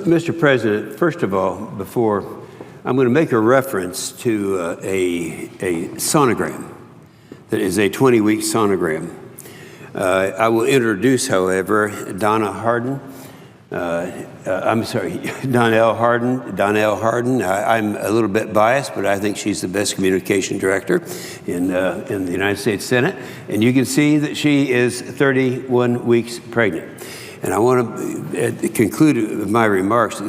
Mr. President, first of all, I'm going to make a reference to a sonogram that is a 20-week sonogram. I will introduce, however, Donnell Harden. I'm a little bit biased, but I think she's the best communication director in the United States Senate. And you can see that she is 31 weeks pregnant. And I want to, at the conclusion of my remarks, I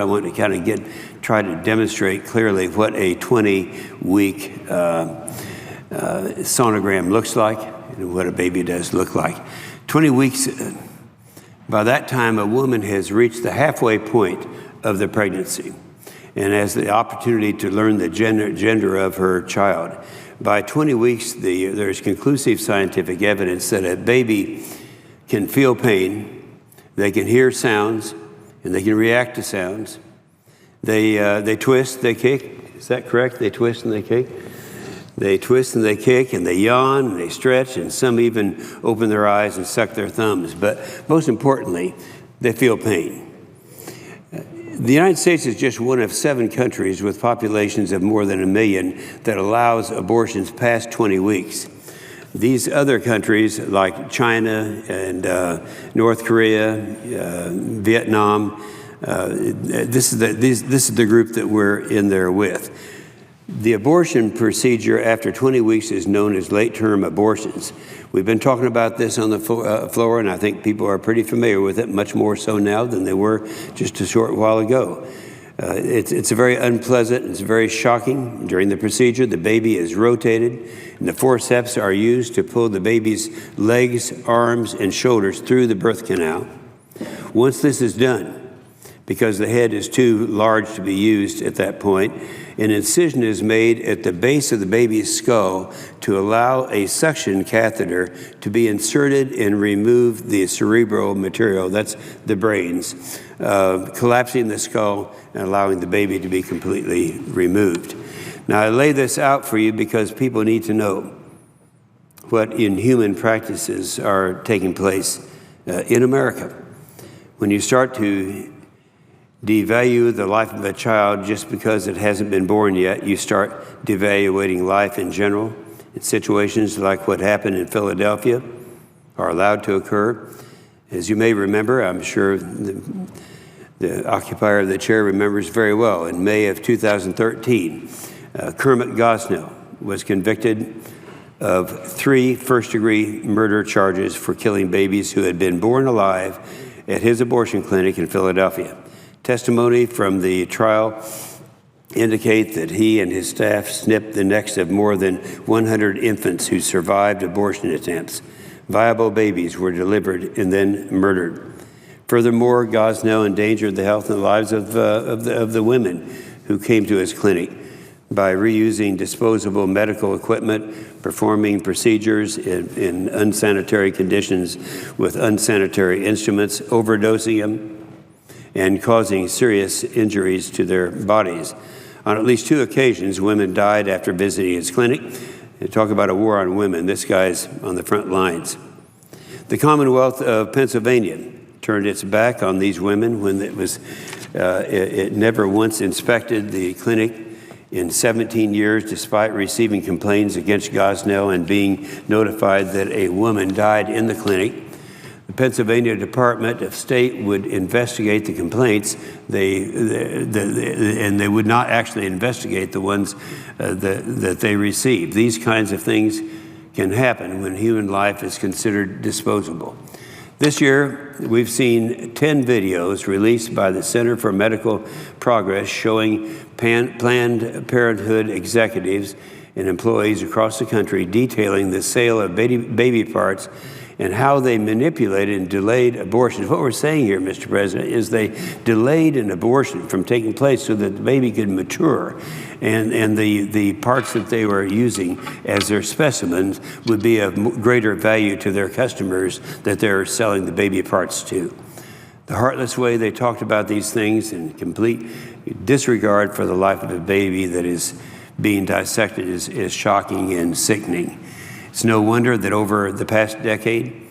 want to kind of try to demonstrate clearly what a 20-week sonogram looks like and what a baby does look like. 20 weeks, by that time, a woman has reached the halfway point of the pregnancy and has the opportunity to learn the gender of her child. By 20 weeks, there's conclusive scientific evidence that a baby can feel pain, they can hear sounds, and they can react to sounds. They twist, they kick. Is that correct? They twist and they kick? They twist and they kick, and they yawn, and they stretch, and some even open their eyes and suck their thumbs. But most importantly, they feel pain. The United States is just one of 7 countries with populations of more than 1 million that allows abortions past 20 weeks. These other countries like China and North Korea, Vietnam, this is the group that we're in there with. The abortion procedure after 20 weeks is known as late-term abortions. We've been talking about this on the floor, and I think people are pretty familiar with it, much more so now than they were just a short while ago. It's a very unpleasant, it's very shocking. During the procedure, the baby is rotated, and the forceps are used to pull the baby's legs, arms, and shoulders through the birth canal. Once this is done, because the head is too large to be used at that point, an incision is made at the base of the baby's skull to allow a suction catheter to be inserted and remove the cerebral material, that's the brains, collapsing the skull and allowing the baby to be completely removed. Now, I lay this out for you because people need to know what inhuman practices are taking place in America. When you start to devalue the life of a child just because it hasn't been born yet, you start devaluating life in general. In situations like what happened in Philadelphia are allowed to occur. As you may remember, I'm sure the occupier of the chair remembers very well, in May of 2013, Kermit Gosnell was convicted of 3 first-degree murder charges for killing babies who had been born alive at his abortion clinic in Philadelphia. Testimony from the trial indicate that he and his staff snipped the necks of more than 100 infants who survived abortion attempts. Viable babies were delivered and then murdered. Furthermore, Gosnell endangered the health and lives of the women who came to his clinic by reusing disposable medical equipment, performing procedures in unsanitary conditions with unsanitary instruments, overdosing them, and causing serious injuries to their bodies. On at least 2 occasions, women died after visiting his clinic. They talk about a war on women. This guy's on the front lines. The Commonwealth of Pennsylvania turned its back on these women when it never once inspected the clinic in 17 years, despite receiving complaints against Gosnell and being notified that a woman died in the clinic. The Pennsylvania Department of State would investigate the complaints, and they would not actually investigate the ones that they received. These kinds of things can happen when human life is considered disposable. This year, we've seen 10 videos released by the Center for Medical Progress showing Planned Parenthood executives and employees across the country detailing the sale of baby parts and how they manipulated and delayed abortions. What we're saying here, Mr. President, is they delayed an abortion from taking place so that the baby could mature, and the parts that they were using as their specimens would be of greater value to their customers that they're selling the baby parts to. The heartless way they talked about these things in complete disregard for the life of a baby that is being dissected is shocking and sickening. It's no wonder that over the past decade,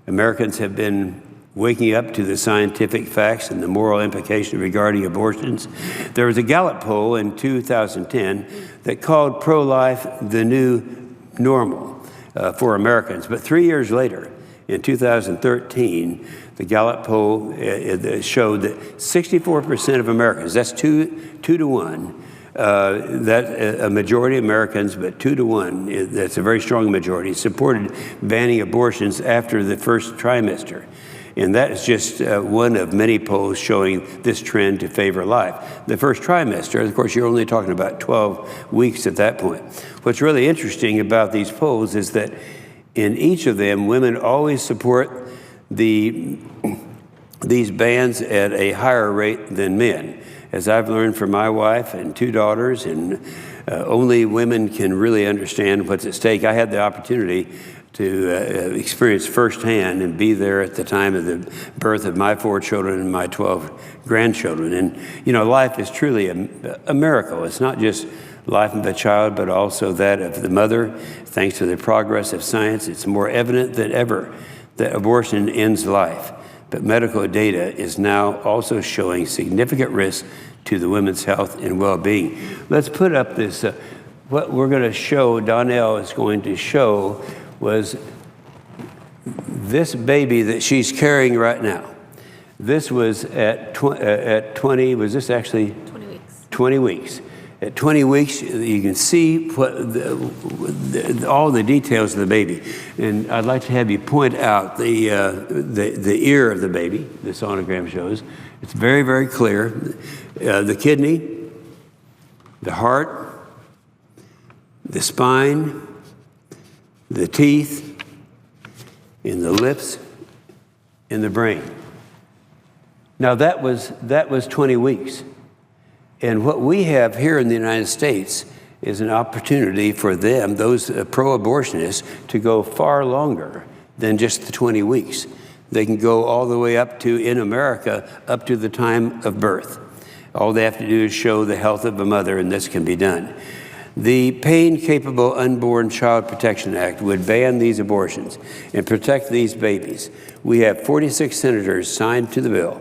Americans have been waking up to the scientific facts and the moral implications regarding abortions. There was a Gallup poll in 2010 that called pro-life the new normal for Americans. But 3 years later, in 2013, the Gallup poll showed that 64% of Americans, that's two to one, that a majority of Americans, but 2 to 1, that's a very strong majority, supported banning abortions after the first trimester. And that is just one of many polls showing this trend to favor life. The first trimester, of course, you're only talking about 12 weeks at that point. What's really interesting about these polls is that in each of them, women always support these bans at a higher rate than men. As I've learned from my wife and 2 daughters, and only women can really understand what's at stake. I had the opportunity to experience firsthand and be there at the time of the birth of my 4 children and my 12 grandchildren. And, you know, life is truly a miracle. It's not just life of the child, but also that of the mother. Thanks to the progress of science, it's more evident than ever that abortion ends life. But medical data is now also showing significant risk to the women's health and well-being. Let's put up this, what we're going to show, Donnell is going to show, was this baby that she's carrying right now. This was at 20, was this actually? 20 weeks. 20 weeks. At 20 weeks, you can see what all the details of the baby. And I'd like to have you point out the ear of the baby, the sonogram shows. It's very, very clear. The kidney, the heart, the spine, the teeth, and the lips, and the brain. Now that was 20 weeks. And what we have here in the United States is an opportunity for them, those pro-abortionists, to go far longer than just the 20 weeks. They can go all the way up to, in America, up to the time of birth. All they have to do is show the health of a mother, and this can be done. The Pain-Capable Unborn Child Protection Act would ban these abortions and protect these babies. We have 46 senators signed to the bill.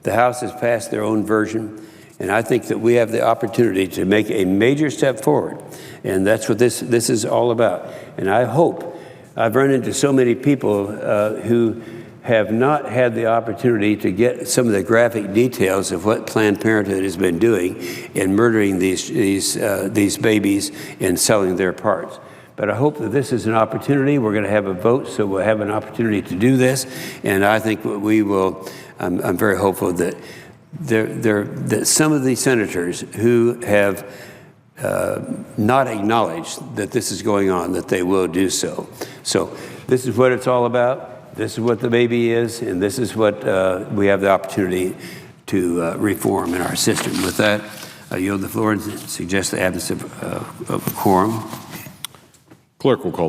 The House has passed their own version. And I think that we have the opportunity to make a major step forward. And that's what this is all about. And I hope, I've run into so many people who have not had the opportunity to get some of the graphic details of what Planned Parenthood has been doing in murdering these babies and selling their parts. But I hope that this is an opportunity. We're going to have a vote, so we'll have an opportunity to do this. And I think we will, I'm very hopeful that that some of these senators who have not acknowledged that this is going on, that they will do so. So this is what it's all about. This is what the baby is, and this is what we have the opportunity to reform in our system. With that, I yield the floor and suggest the absence of a quorum. Clerk will call